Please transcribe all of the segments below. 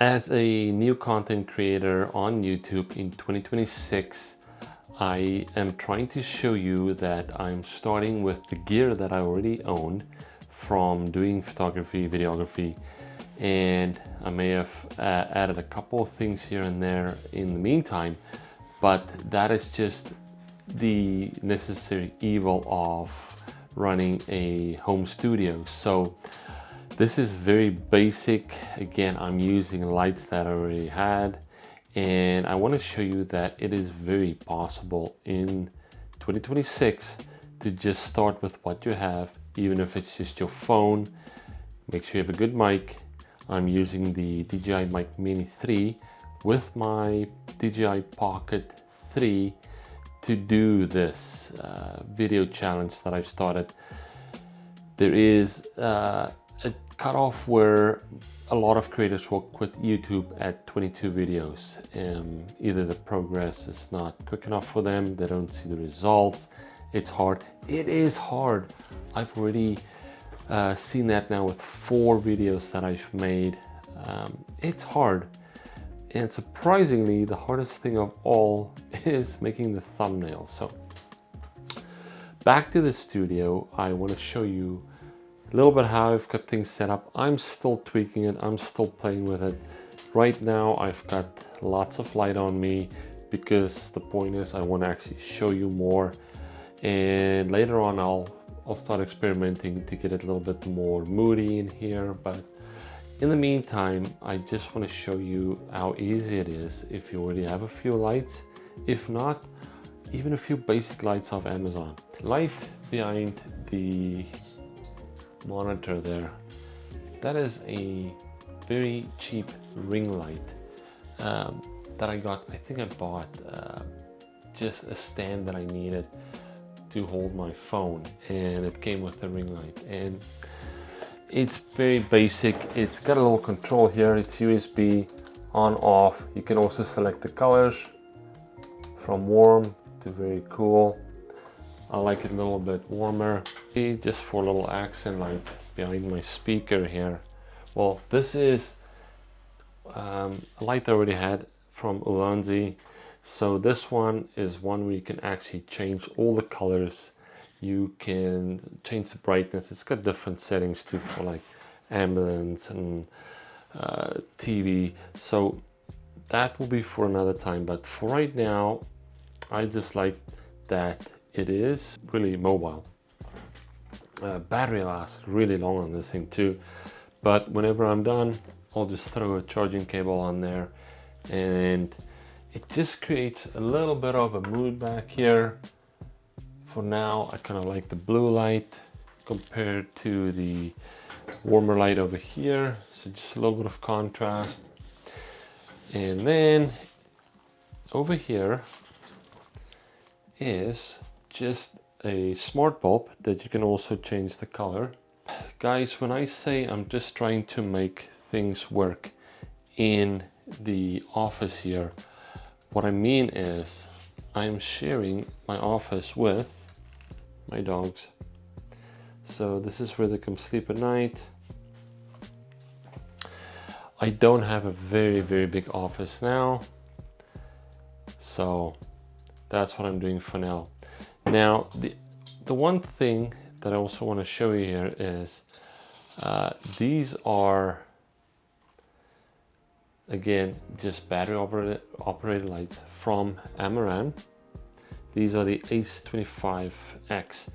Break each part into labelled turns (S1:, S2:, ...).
S1: As a new content creator on YouTube in 2026, I am trying to show you that I'm starting with the gear that I already owned from doing photography, videography, and I may have added a couple of things here and there in the meantime, but that is just the necessary evil of running a home studio. So this is very basic. Again, I'm using lights that I already had, and I want to show you that it is very possible in 2026 to just start with what you have, even if it's just your phone. Make sure you have a good mic. I'm using the DJI Mic Mini 3 with my DJI Pocket 3 to do this video challenge that I've started. There is a cutoff where a lot of creators will quit YouTube at 22 videos. Either the progress is not quick enough for them, they don't see the results, it's hard. It is hard. I've already seen that now with 4 videos that I've made. It's hard, and surprisingly the hardest thing of all is making the thumbnail. So back to the studio, I want to show you a little bit how I've got things set up. I'm still tweaking it, I'm still playing with it. Right now I've got lots of light on me because the point is I want to actually show you more, and later on I'll start experimenting to get it a little bit more moody in here. But in the meantime, I just want to show you how easy it is if you already have a few lights. If not, even a few basic lights off Amazon. Light behind the monitor there, that is a very cheap ring light that I got. I think I bought just a stand that I needed to hold my phone, and it came with the ring light, and it's very basic. It's got a little control here. It's USB on off. You can also select the colors from warm to very cool. I like it a little bit warmer, just for a little accent light behind my speaker here. Well, this is a light I already had from Ulanzi. So this one is one where you can actually change all the colors. You can change the brightness. It's got different settings too for like ambulance and TV. So that will be for another time. But for right now, I just like that it is really mobile. Battery lasts really long on this thing too. But whenever I'm done, I'll just throw a charging cable on there, and it just creates a little bit of a mood back here. For now, I kind of like the blue light compared to the warmer light over here. So just a little bit of contrast. And then over here is just a smart bulb that you can also change the color. Guys, when I say I'm just trying to make things work in the office here, what I mean is I'm sharing my office with my dogs. So this is where they come sleep at night. I don't have a very big office now, so that's what I'm doing for now. Now the one thing that I also want to show you here is these are, again, just battery operated lights from Amaran. These are the Ace25X.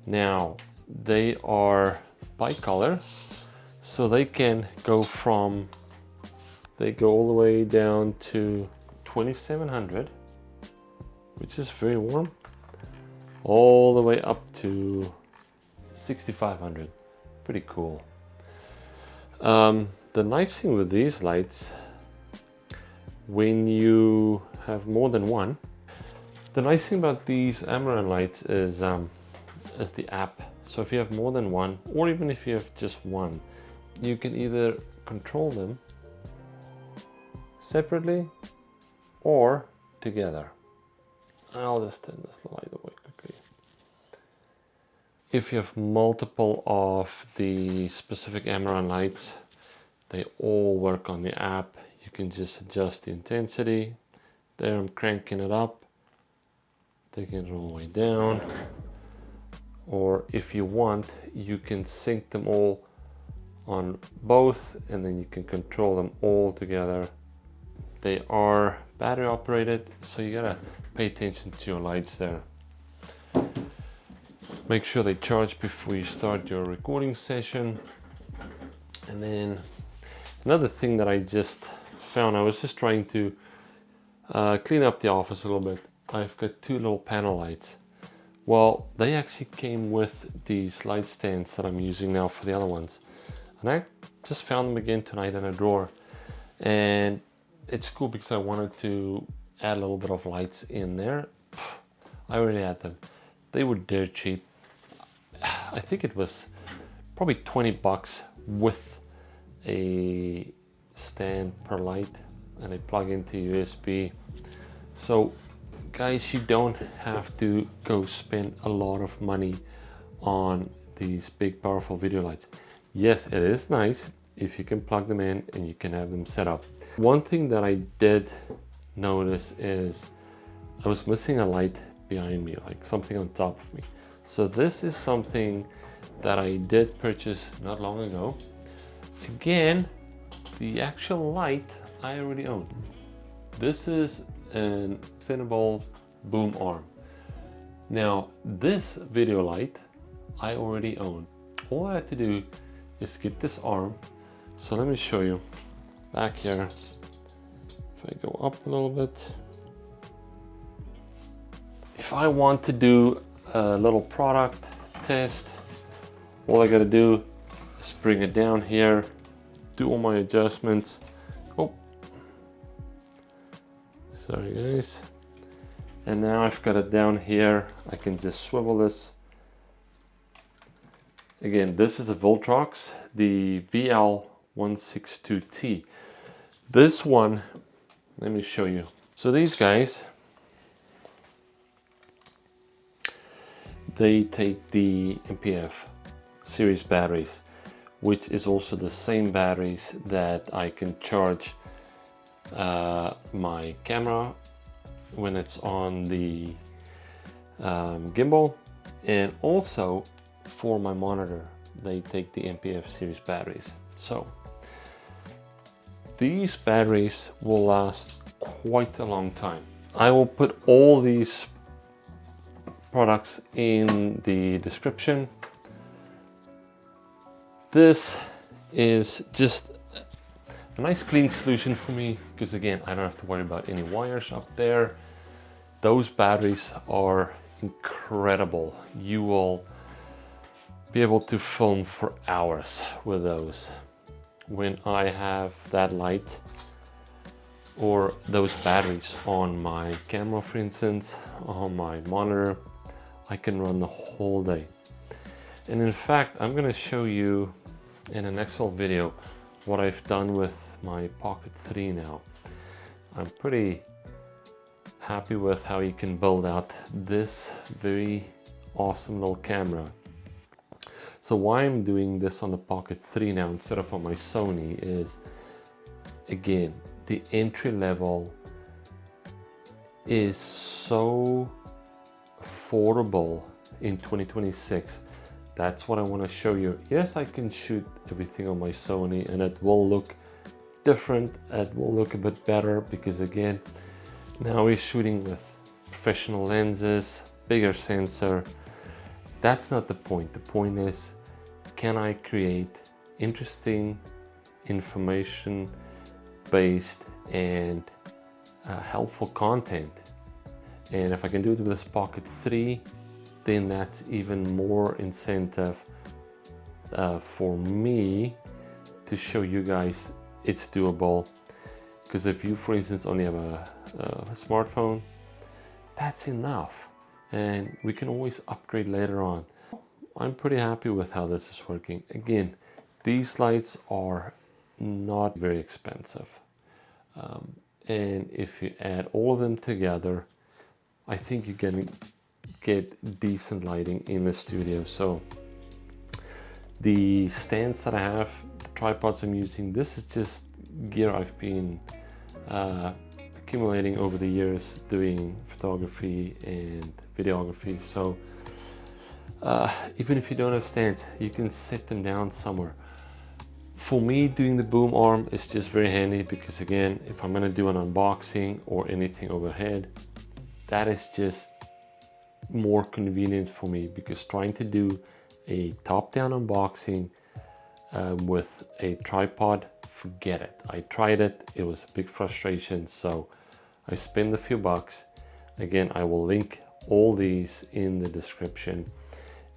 S1: Now they are bicolor, so they can go from, they go all the way down to 2700, which is very warm, all the way up to 6500. Pretty cool. The nice thing with these lights, when you have more than one, the nice thing about these Amaran lights is the app. So if you have more than one, or even if you have just one, you can either control them separately or together. I'll just turn this light away quickly. If you have multiple of the specific Amaran lights, They all work on the app. You can just adjust the intensity. There, I'm cranking it up, taking it all the way down. Or if you want, you can sync them all on both, and then you can control them all together. They are battery operated, so you gotta pay attention to your lights there. Make sure they charge before you start your recording session. And then another thing that I just found, I was just trying to clean up the office a little bit. I've got two little panel lights. Well, they actually came with these light stands that I'm using now for the other ones. And I just found them again tonight in a drawer. And it's cool because I wanted to add a little bit of lights in there. I already had them. They were dirt cheap. I think it was probably 20 bucks with a stand per light, and they plug into USB. So guys, you don't have to go spend a lot of money on these big powerful video lights. Yes, it is nice if you can plug them in and you can have them set up. One thing that I did notice is I was missing a light behind me, like something on top of me. So this is something that I did purchase not long ago. Again, the actual light I already own. This is an extendable boom arm. Now this video light I already own. All I had to do is get this arm. So let me show you back here. If I go up a little bit, if I want to do a little product test, all I gotta do is bring it down here, do all my adjustments. Oh, sorry guys. And now I've got it down here. I can just swivel this. Again, this is a Viltrox, the VL162T. This one, let me show you. So these guys, they take the MPF series batteries, which is also the same batteries that I can charge my camera when it's on the gimbal, and also for my monitor they take the MPF series batteries. So these batteries will last quite a long time. I will put all these products in the description. This is just a nice clean solution for me because again, I don't have to worry about any wires up there. Those batteries are incredible. You will be able to film for hours with those. When I have that light or those batteries on my camera, for instance, on my monitor, I can run the whole day. And in fact, I'm going to show you in an Excel video what I've done with my Pocket 3 now. I'm pretty happy with how you can build out this very awesome little camera. So why I'm doing this on the Pocket 3 now instead of on my Sony is, again, the entry level is so affordable in 2026. That's what I want to show you. Yes, I can shoot everything on my Sony and it will look different. It will look a bit better because again, now we're shooting with professional lenses, bigger sensor. That's not the point. The point is, can I create interesting information based and helpful content? And if I can do it with this Pocket 3, then that's even more incentive for me to show you guys it's doable. Because if you, for instance, only have a smartphone, that's enough. And we can always upgrade later on. I'm pretty happy with how this is working. Again, these lights are not very expensive. And if you add all of them together, I think you're gonna get decent lighting in the studio. So the stands that I have, tripods I'm using. This is just gear I've been accumulating over the years doing photography and videography. So even if you don't have stands, you can set them down somewhere. For me, doing the boom arm is just very handy because, again, if I'm going to do an unboxing or anything overhead, that is just more convenient for me, because trying to do a top-down unboxing with a tripod, forget it. I tried it, it was a big frustration, so I spent a few bucks. Again, I will link all these in the description,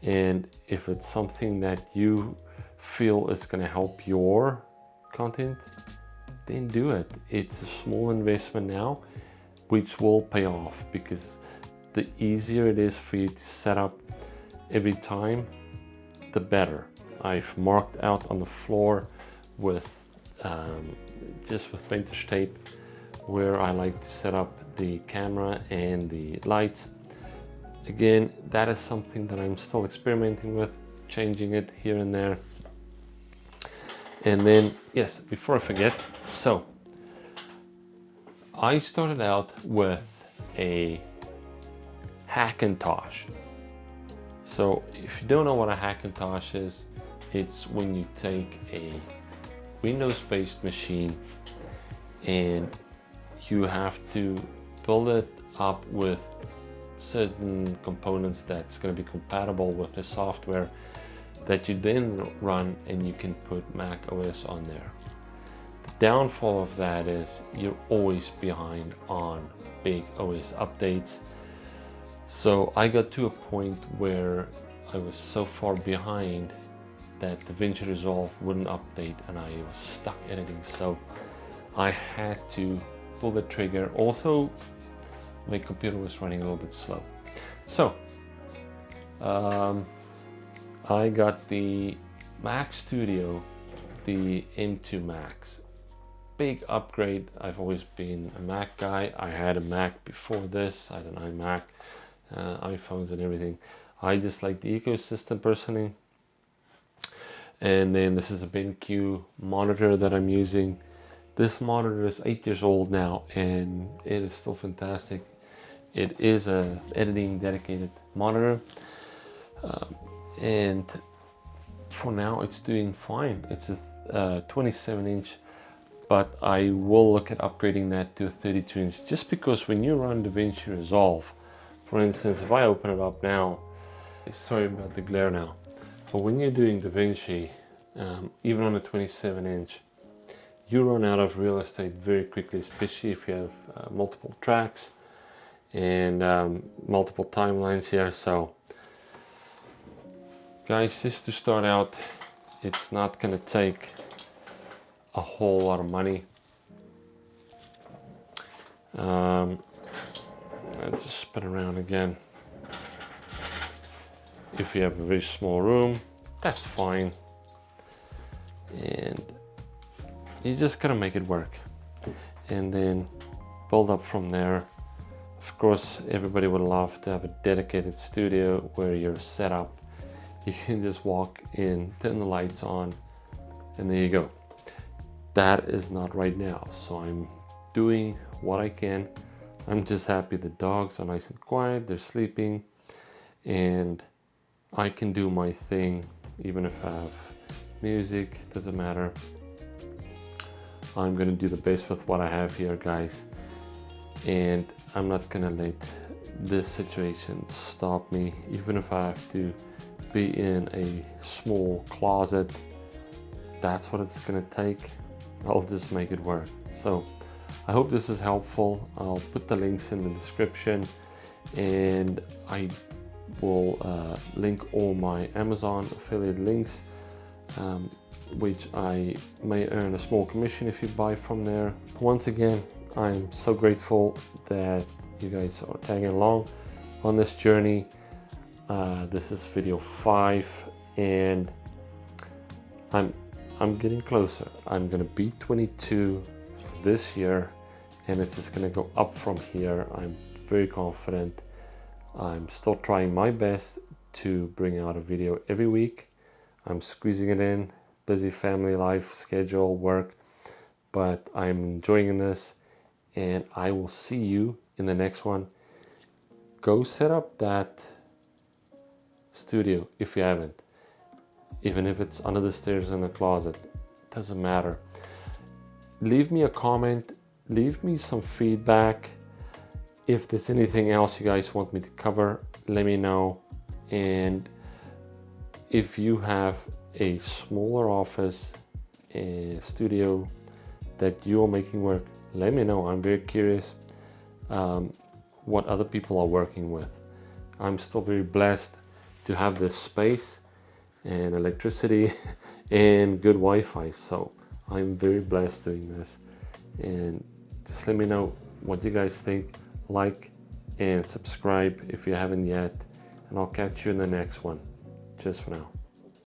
S1: and if it's something that you feel is going to help your content, then do it. It's a small investment now, which will pay off, because the easier it is for you to set up every time, the better. I've marked out on the floor with just with painter's tape where I like to set up the camera and the lights. Again, that is something that I'm still experimenting with, changing it here and there. And then, yes, before I forget, so I started out with a Hackintosh. So if you don't know what a Hackintosh is, it's when you take a Windows-based machine and you have to build it up with certain components that's going to be compatible with the software that you then run, and you can put Mac OS on there. The downfall of that is you're always behind on big OS updates. So I got to a point where I was so far behind that DaVinci Resolve wouldn't update, and I was stuck editing. So I had to pull the trigger. Also, my computer was running a little bit slow. So I got the Mac Studio, the M2 Max. Big upgrade. I've always been a Mac guy. I had a Mac before this. I had an iMac, iPhones and everything. I just like the ecosystem personally. And then this is a BenQ monitor that I'm using. This monitor is 8 years old now, and it is still fantastic. It is a editing dedicated monitor. And for now it's doing fine. It's a 27-inch, but I will look at upgrading that to a 32-inch, just because when you run DaVinci Resolve, for instance, if I open it up now, sorry about the glare now, but when you're doing DaVinci, even on a 27-inch, you run out of real estate very quickly, especially if you have multiple tracks and multiple timelines here. So guys, just to start out, it's not going to take a whole lot of money. Let's just spin around again. If you have a very small room, that's fine. And you just gotta make it work. And then build up from there. Of course, everybody would love to have a dedicated studio where you're set up. You can just walk in, turn the lights on, and there you go. That is not right now, so I'm doing what I can. I'm just happy the dogs are nice and quiet, they're sleeping, and I can do my thing even if I have music, doesn't matter. I'm gonna do the best with what I have here, guys, and I'm not gonna let this situation stop me, even if I have to be in a small closet. That's what it's gonna take. I'll just make it work. So I hope this is helpful. I'll put the links in the description, and I will link all my Amazon affiliate links, which I may earn a small commission if you buy from there. Once again, I'm so grateful that you guys are tagging along on this journey. This is video 5, and I'm getting closer. I'm gonna be 22 this year, and it's just gonna go up from here. I'm very confident. I'm still trying my best to bring out a video every week. I'm squeezing it in busy family life, schedule, work, but I'm enjoying this, and I will see you in the next one. Go set up that studio if you haven't, even if it's under the stairs in the closet, doesn't matter. Leave me a comment, leave me some feedback. If there's anything else you guys want me to cover, let me know. And if you have a smaller office, a studio that you are making work, let me know. I'm very curious what other people are working with. I'm still very blessed to have this space and electricity and good Wi-Fi, so I'm very blessed doing this. And just let me know what you guys think. Like and subscribe if you haven't yet, and I'll catch you in the next one. Cheers for now.